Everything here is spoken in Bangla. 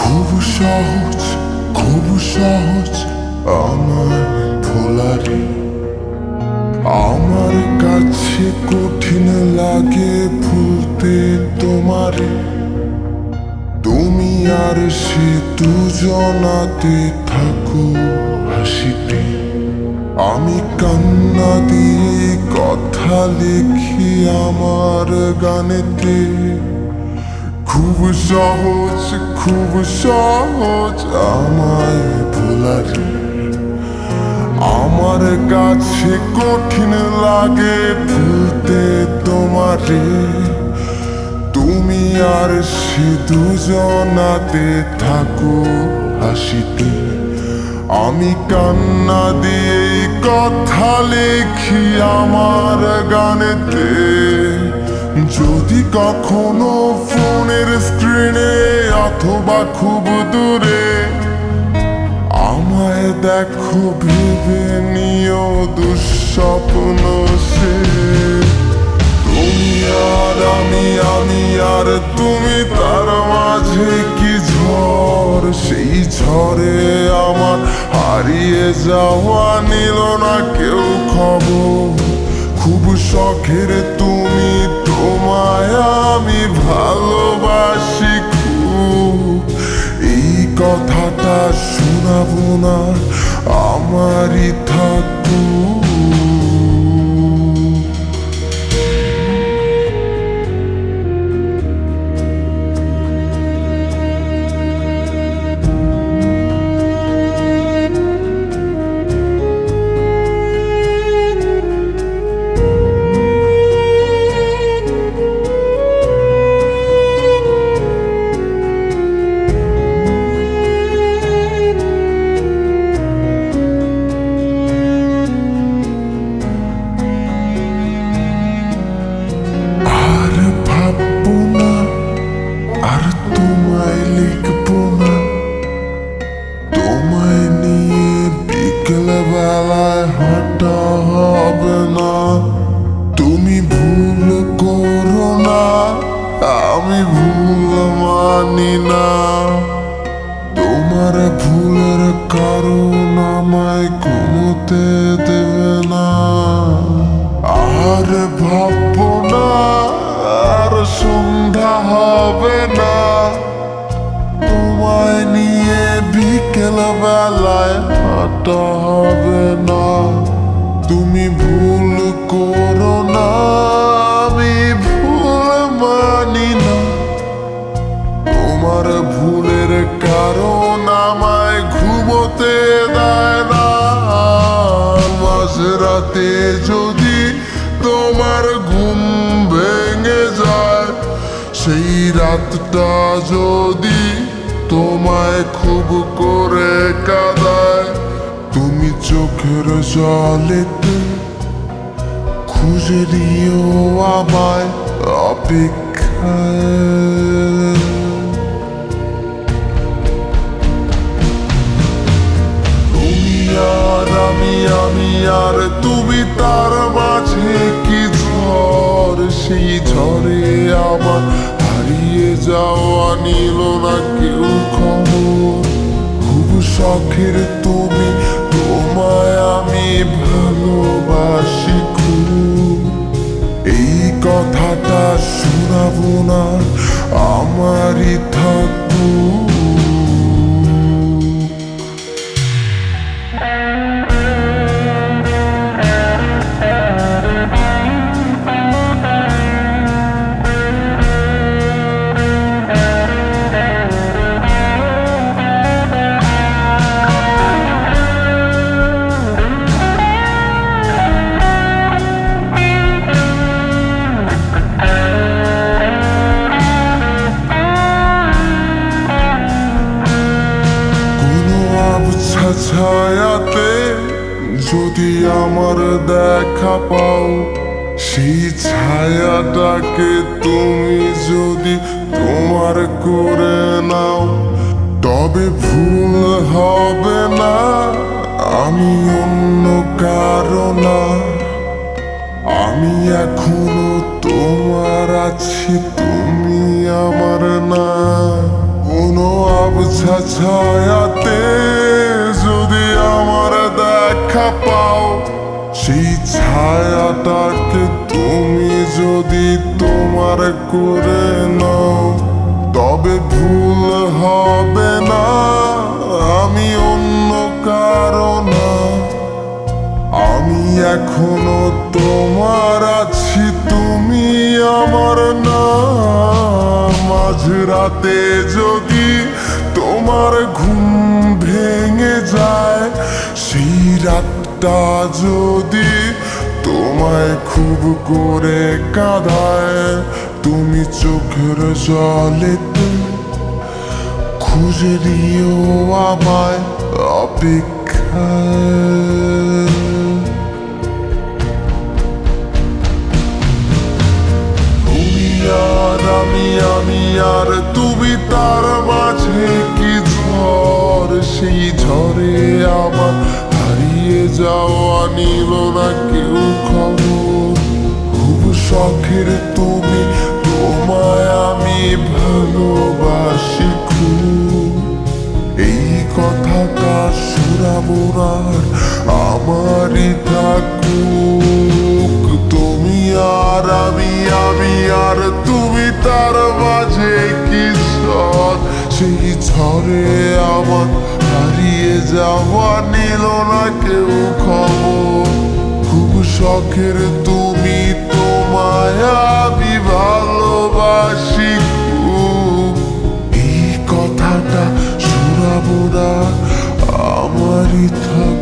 খুব সহজ, খুব সহজ আমার ভোলারে। আমার কাছে কঠিন লাগে ভুলতে তোমারে। তুমি আর সে দুজনাতে থাকো হাসিতে। আমি কান্না দিয়ে কথা লিখি আমার গানেতে। খুব সহজ, খুব সহজ আমায় ভোলারে। আমার কাছে কঠিন লাগে ভুলতে তোমারে। তুমি আর সে দুজনাতে থাকো হাসিতে। আমি কান্না দিয়ে কথা লিখি আমার গানেতে। যদি কখনো ফোনের স্ক্রিনে অথবা খুব দূরে আমায় দেখো, ভেবে নিও দুঃস্বপ্ন সে। তুমি আর আমি আর তুমি, তার মাঝে কি ঝড়। সেই ঝড়ে আমার হারিয়ে যাওয়া নিল না কেউ খবর। খুব শখের তুমি, তোমায় আমি ভালোবাসি খুব। এই কথাটা শোনাবো না, আমারই থাকো। তোমায় নিয়ে বিকেল বেলায় হাঁটা হবে না। তুমি ভুল করো না, আমি ভুল মানি না। তোমার ভুলের কারণ আমায় ঘুমোতে দেবে না। আর ভাববো না, আর সন্ধ্যা হবে না। তোমায় নিয়ে বিকেল বেলায় হাঁটা হবে না। তুমি ভুল করো না, আমি ভুল মানি না। তোমার ভুলের কারণ আমায় ঘুমোতে দেয় না। মাঝরাতে যদি তোমার ঘুম ভেঙে যায়, সেই রাতটা যদি তোমায় খুব করে কাঁদায়, তুমি চোখের জলেতে খুঁজে নিও আমায় অপেক্ষায়। তুমি আর আমি আর তুমি, তার মাঝে কি ঝড়। সেই ঝড়ে আমার হারিয়ে যাওয়া নিল না কেউ খবর। খুব শখের তুমি, তোমায় আমি ভালোবাসি খুব। এই কথাটা শোনাবো না, আমারই থাকো। ছায়াতে যদি আমার দেখা পাও, সেই ছায়াটাকে তুমি যদি তোমার করে নাও, তবে ভুল হবে না, আমি অন্য কারো না। আমি এখনো তোমার আছি, তুমি আমার না। কোনো বোঝা ছায়াতে যদি আমার দেখা পাও, সেই ছায়াটাকে তুমি যদি তোমার করে নাও, তবে ভুল হবে না আমি অন্য কারো না। আমি এখনো তোমার আছি, তুমি আমার না। মাঝরাতে যদি তোমার ঘুম ভেঙে যায়, সেই রাতটা যদি তোমায় খুব করে কাঁদায়, তুমি চোখের জলেতে খুঁজে নিও আমায় অপেক্ষায়। তুমি আর আমি আর তুমি, তার মাঝে কি ঝড়, সেই ঝড়ে আমার হারিয়ে যাওয়া নিল না কেউ খবর। খুব শখের তুমি, তোমায় আমি ভালোবাসি খুব, এই কথাটা সুরাবোরার আমারই থাকুক। তুমি আর আমি আর তুমি, তার মাঝে কি ঝড়, সেই ঝড়ে আমার হারিয়ে যাওয়া নিল না কেউ খবর। খুব শখের তুমি, তোমায় আমি ভালোবাসি খুব, এই কথাটা সুরাবোরা আমারই থাক।